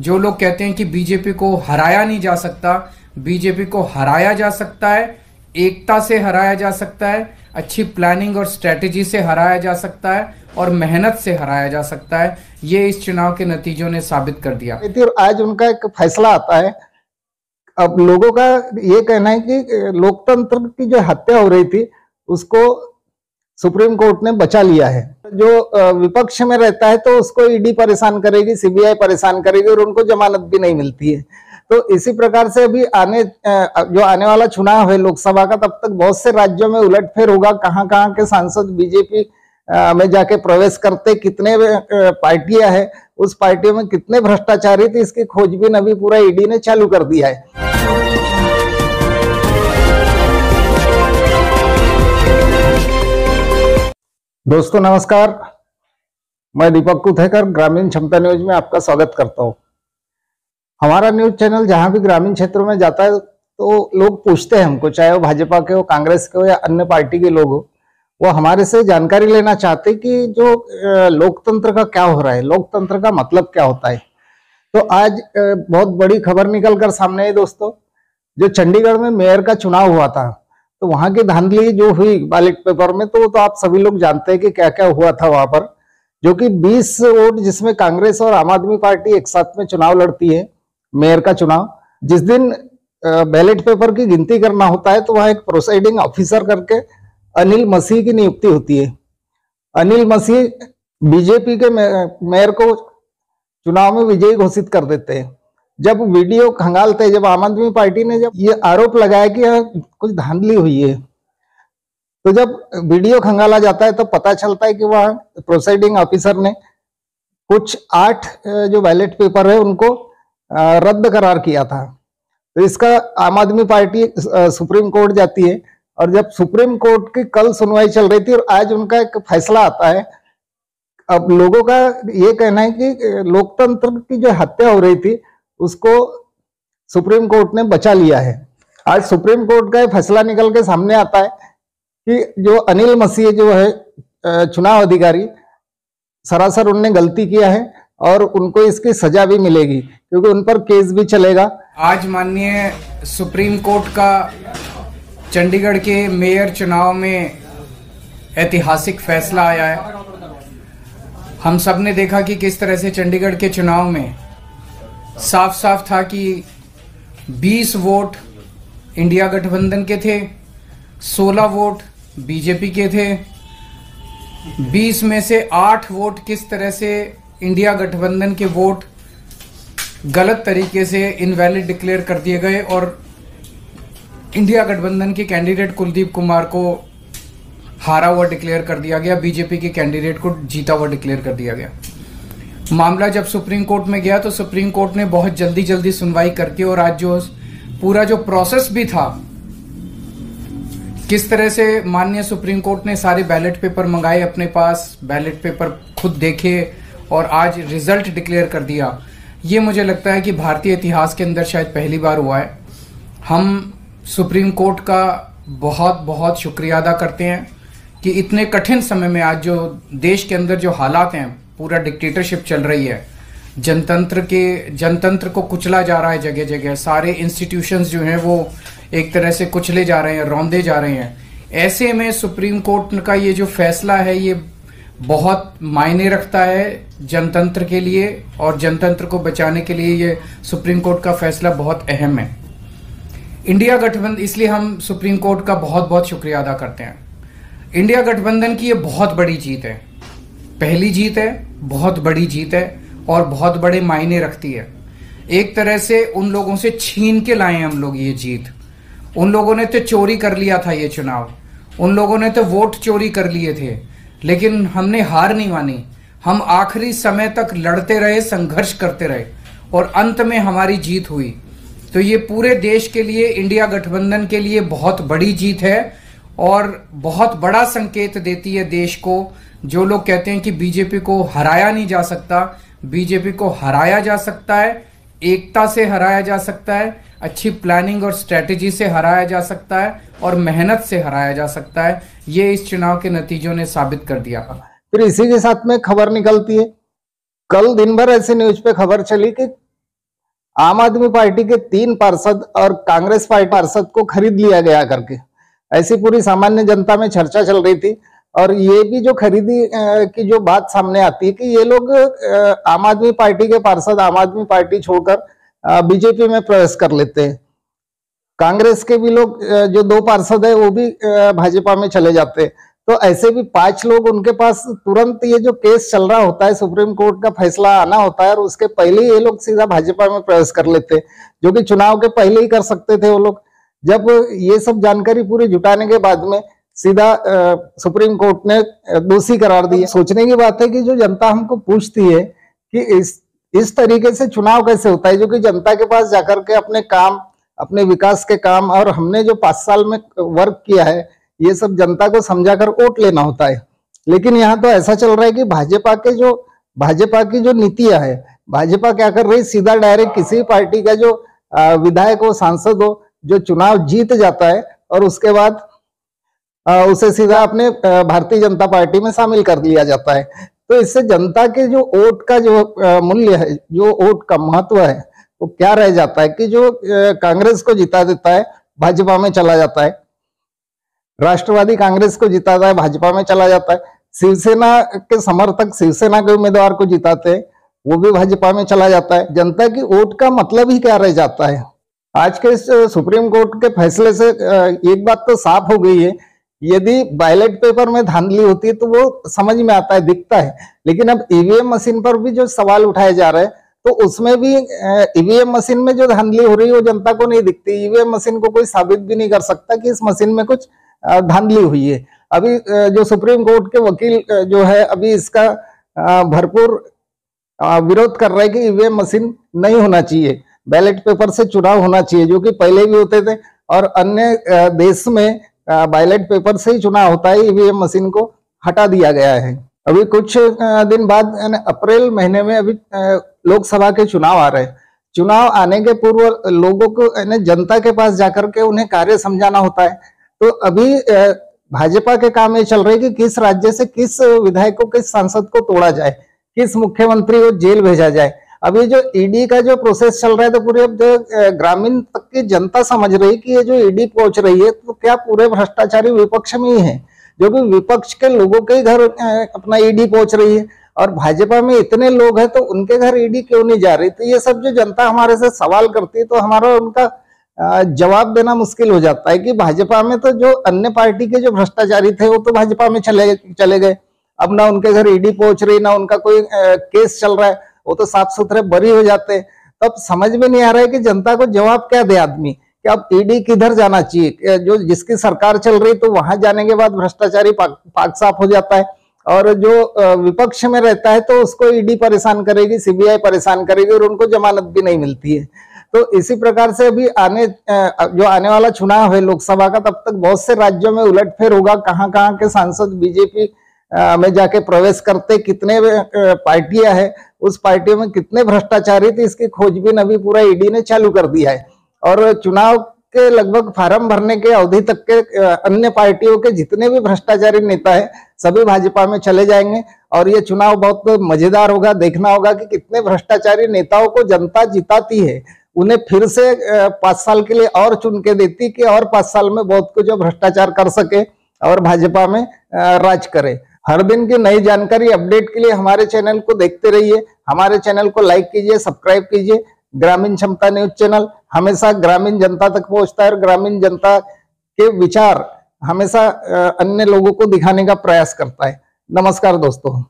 जो लोग कहते हैं कि बीजेपी को हराया नहीं जा सकता, बीजेपी को हराया जा सकता है, एकता से हराया जा सकता है, अच्छी प्लानिंग और स्ट्रेटेजी से हराया जा सकता है और मेहनत से हराया जा सकता है। ये इस चुनाव के नतीजों ने साबित कर दिया। आज उनका एक फैसला आता है। अब लोगों का ये कहना है कि लोकतंत्र की जो हत्या हो रही थी उसको सुप्रीम कोर्ट ने बचा लिया है। जो विपक्ष में रहता है तो उसको ईडी परेशान करेगी, सीबीआई परेशान करेगी और उनको जमानत भी नहीं मिलती है। तो इसी प्रकार से अभी जो आने वाला चुनाव है लोकसभा का, तब तक बहुत से राज्यों में उलटफेर होगा। कहाँ कहाँ के सांसद बीजेपी में जाके प्रवेश करते, कितने पार्टियां हैं, उस पार्टियों में कितने भ्रष्टाचारी थे, इसकी खोजबीन अभी पूरा ईडी ने चालू कर दिया है। दोस्तों नमस्कार, मैं दीपक कुथेकर ग्रामीण क्षमता न्यूज में आपका स्वागत करता हूं। हमारा न्यूज चैनल जहां भी ग्रामीण क्षेत्रों में जाता है तो लोग पूछते हैं हमको, चाहे वो भाजपा के हो, कांग्रेस के हो या अन्य पार्टी के लोग हो, वो हमारे से जानकारी लेना चाहते कि जो लोकतंत्र का क्या हो रहा है, लोकतंत्र का मतलब क्या होता है। तो आज बहुत बड़ी खबर निकल कर सामने है दोस्तों। जो चंडीगढ़ में मेयर का चुनाव हुआ था, तो वहां की धांधली जो हुई बैलेट पेपर में, तो आप सभी लोग जानते हैं कि क्या क्या हुआ था वहां पर। जो कि 20 वोट, जिसमें कांग्रेस और आम आदमी पार्टी एक साथ में चुनाव लड़ती है, मेयर का चुनाव। जिस दिन बैलेट पेपर की गिनती करना होता है तो वहां एक प्रोसाइडिंग ऑफिसर करके अनिल मसीह की नियुक्ति होती है। अनिल मसीह बीजेपी के मेयर को चुनाव में विजयी घोषित कर देते हैं। जब वीडियो खंगालते, जब आम आदमी पार्टी ने जब ये आरोप लगाया कि कुछ धांधली हुई है, तो जब वीडियो खंगाला जाता है तो पता चलता है कि वह प्रोसाइडिंग ऑफिसर ने कुछ 8 जो बैलेट पेपर है उनको रद्द करार किया था। तो इसका आम आदमी पार्टी सुप्रीम कोर्ट जाती है, और जब सुप्रीम कोर्ट की कल सुनवाई चल रही थी और आज उनका एक फैसला आता है। अब लोगों का ये कहना है कि लोकतंत्र की जो हत्या हो रही थी उसको सुप्रीम कोर्ट ने बचा लिया है। आज सुप्रीम कोर्ट का फैसला निकल के सामने आता है कि जो अनिल मसीह जो है चुनाव अधिकारी, सरासर उनने गलती किया है और उनको इसकी सजा भी मिलेगी, क्योंकि उन पर केस भी चलेगा। आज माननीय सुप्रीम कोर्ट का चंडीगढ़ के मेयर चुनाव में ऐतिहासिक फैसला आया है। हम सब ने देखा कि किस तरह से चंडीगढ़ के चुनाव में साफ साफ था कि 20 वोट इंडिया गठबंधन के थे, 16 वोट बीजेपी के थे। 20 में से 8 वोट किस तरह से इंडिया गठबंधन के वोट गलत तरीके से इनवैलिड डिक्लेयर कर दिए गए और इंडिया गठबंधन के कैंडिडेट कुलदीप कुमार को हारा हुआ डिक्लेयर कर दिया गया, बीजेपी के कैंडिडेट को जीता हुआ डिक्लेयर कर दिया गया। मामला जब सुप्रीम कोर्ट में गया तो सुप्रीम कोर्ट ने बहुत जल्दी सुनवाई करके, और आज जो पूरा जो प्रोसेस भी था, किस तरह से माननीय सुप्रीम कोर्ट ने सारे बैलेट पेपर मंगाए अपने पास, बैलेट पेपर खुद देखे और आज रिजल्ट डिक्लेयर कर दिया। ये मुझे लगता है कि भारतीय इतिहास के अंदर शायद पहली बार हुआ है। हम सुप्रीम कोर्ट का बहुत बहुत शुक्रिया अदा करते हैं कि इतने कठिन समय में आज जो देश के अंदर जो हालात हैं, पूरा डिक्टेटरशिप चल रही है, जनतंत्र को कुचला जा रहा है जगह जगह, सारे इंस्टीट्यूशंस जो हैं वो एक तरह से कुचले जा रहे हैं, रौंदे जा रहे हैं। ऐसे में सुप्रीम कोर्ट का ये जो फैसला है ये बहुत मायने रखता है जनतंत्र के लिए, और जनतंत्र को बचाने के लिए ये सुप्रीम कोर्ट का फैसला बहुत अहम है। इंडिया गठबंधन, इसलिए हम सुप्रीम कोर्ट का बहुत बहुत शुक्रिया अदा करते हैं। इंडिया गठबंधन की ये बहुत बड़ी जीत है, पहली जीत है, बहुत बड़ी जीत है और बहुत बड़े मायने रखती है। एक तरह से उन लोगों से छीन के लाए हम लोग ये जीत। उन लोगों ने तो चोरी कर लिया था ये चुनाव, उन लोगों ने तो वोट चोरी कर लिए थे, लेकिन हमने हार नहीं मानी। हम आखिरी समय तक लड़ते रहे, संघर्ष करते रहे और अंत में हमारी जीत हुई। तो ये पूरे देश के लिए, इंडिया गठबंधन के लिए बहुत बड़ी जीत है और बहुत बड़ा संकेत देती है देश को। जो लोग कहते हैं कि बीजेपी को हराया नहीं जा सकता, बीजेपी को हराया जा सकता है, एकता से हराया जा सकता है, अच्छी प्लानिंग और स्ट्रेटेजी से हराया जा सकता है और मेहनत से हराया जा सकता है। ये इस चुनाव के नतीजों ने साबित कर दिया। फिर इसी के साथ में खबर निकलती है, कल दिन भर ऐसे न्यूज पे खबर चली कि आम आदमी पार्टी के 3 पार्षद और कांग्रेस पार्टी पार्षद को खरीद लिया गया करके ऐसी पूरी सामान्य जनता में चर्चा चल रही थी। और ये भी जो खरीदी की जो बात सामने आती है कि ये लोग आम आदमी पार्टी के पार्षद आम आदमी पार्टी छोड़कर बीजेपी में प्रवेश कर लेते हैं। कांग्रेस के भी लोग जो 2 पार्षद है वो भी भाजपा में चले जाते हैं। तो ऐसे भी 5 लोग उनके पास तुरंत ये जो केस चल रहा होता है, सुप्रीम कोर्ट का फैसला आना होता है और उसके पहले ये लोग सीधा भाजपा में प्रवेश कर लेते हैं, जो कि चुनाव के पहले ही कर सकते थे वो लोग। जब ये सब जानकारी पूरी जुटाने के बाद में सीधा सुप्रीम कोर्ट ने दोषी करार दिया। सोचने की बात है कि जो जनता हमको पूछती है कि इस तरीके से चुनाव कैसे होता है, जो कि जनता के पास जाकर के अपने काम, अपने विकास के काम और हमने जो 5 साल में वर्क किया है ये सब जनता को समझाकर वोट लेना होता है। लेकिन यहाँ तो ऐसा चल रहा है कि भाजपा की जो नीतियां है, भाजपा क्या कर रही है, सीधा डायरेक्ट किसी पार्टी का जो विधायक हो, सांसद हो, जो चुनाव जीत जाता है और उसके बाद उसे सीधा अपने भारतीय जनता पार्टी में शामिल कर लिया जाता है। तो इससे जनता के जो वोट का जो मूल्य है, जो वोट का महत्व है, वो क्या रह जाता है कि जो कांग्रेस को जिता देता है भाजपा में चला जाता है, राष्ट्रवादी कांग्रेस को जिताता है भाजपा में चला जाता है, शिवसेना के समर्थक शिवसेना के उम्मीदवार को जिताते हैं वो भी भाजपा में चला जाता है। जनता की वोट का मतलब ही क्या रह जाता है। आज के इस सुप्रीम कोर्ट के फैसले से एक बात तो साफ हो गई है, यदि बैलेट पेपर में धांधली होती है तो वो समझ में आता है, दिखता है। लेकिन अब ईवीएम मशीन पर भी जो सवाल उठाए जा रहे हैं तो उसमें भी ईवीएम मशीन में जो धांधली हो रही है वो जनता को नहीं दिखती। ईवीएम मशीन को कोई साबित भी नहीं कर सकता कि इस मशीन में कुछ धांधली हुई है। अभी जो सुप्रीम कोर्ट के वकील जो है अभी इसका भरपूर विरोध कर रहे हैं कि ईवीएम मशीन नहीं होना चाहिए, बैलेट पेपर से चुनाव होना चाहिए, जो कि पहले भी होते थे और अन्य देश में बैलेट पेपर से ही चुनाव होता है, ईवीएम मशीन को हटा दिया गया है। अभी कुछ दिन बाद अप्रैल महीने में अभी लोकसभा के चुनाव आ रहे हैं। चुनाव आने के पूर्व लोगों को जनता के पास जाकर के उन्हें कार्य समझाना होता है। तो अभी भाजपा के काम ये चल रहे हैं कि किस राज्य से किस विधायक को, किस सांसद को तोड़ा जाए, किस मुख्यमंत्री को जेल भेजा जाए। अभी जो ईडी का जो प्रोसेस चल रहा है तो पूरे ग्रामीण तक की जनता समझ रही कि ये जो ईडी पहुंच रही है तो क्या पूरे भ्रष्टाचारी विपक्ष में ही है, जो कि विपक्ष के लोगों के घर अपना ईडी पहुंच रही है और भाजपा में इतने लोग हैं तो उनके घर ईडी क्यों नहीं जा रही। तो ये सब जो जनता हमारे से सवाल करती है तो हमारा उनका जवाब देना मुश्किल हो जाता है कि भाजपा में तो जो अन्य पार्टी के जो भ्रष्टाचारी थे वो तो भाजपा में चले गए, अब ना उनके घर ईडी पहुंच रही, ना उनका कोई केस चल रहा है, वो तो साफ सुथरे बरी हो जाते हैं। तो अब समझ में नहीं आ रहा है कि जनता को जवाब क्या दे आदमी, कि अब ईडी किधर जाना चाहिए। जो जिसकी सरकार चल रही तो वहां जाने के बाद भ्रष्टाचारी पाक साफ हो जाता है और जो विपक्ष में रहता है तो उसको ईडी परेशान करेगी, सीबीआई परेशान करेगी और उनको जमानत भी नहीं मिलती है। तो इसी प्रकार से अभी आने वाला चुनाव है लोकसभा का, तब तक बहुत से राज्यों में उलटफेर होगा, कहाँ कहाँ के सांसद बीजेपी में जाके प्रवेश करते, कितने पार्टियां हैं, उस पार्टियों में कितने भ्रष्टाचारी थे, इसकी खोजबीन अभी पूरा ईडी ने चालू कर दिया है। और चुनाव के लगभग फार्म भरने के अवधि तक के अन्य पार्टियों के जितने भी भ्रष्टाचारी नेता है सभी भाजपा में चले जाएंगे और ये चुनाव बहुत मजेदार होगा। देखना होगा कि कितने भ्रष्टाचारी नेताओं को जनता जिताती है, उन्हें फिर से 5 साल के लिए और चुन के देती कि और 5 साल में बहुत कुछ भ्रष्टाचार कर सके और भाजपा में राज करे। हर दिन की नई जानकारी अपडेट के लिए हमारे चैनल को देखते रहिए, हमारे चैनल को लाइक कीजिए, सब्सक्राइब कीजिए। ग्रामीण क्षमता न्यूज चैनल हमेशा ग्रामीण जनता तक पहुंचता है और ग्रामीण जनता के विचार हमेशा अन्य लोगों को दिखाने का प्रयास करता है। नमस्कार दोस्तों।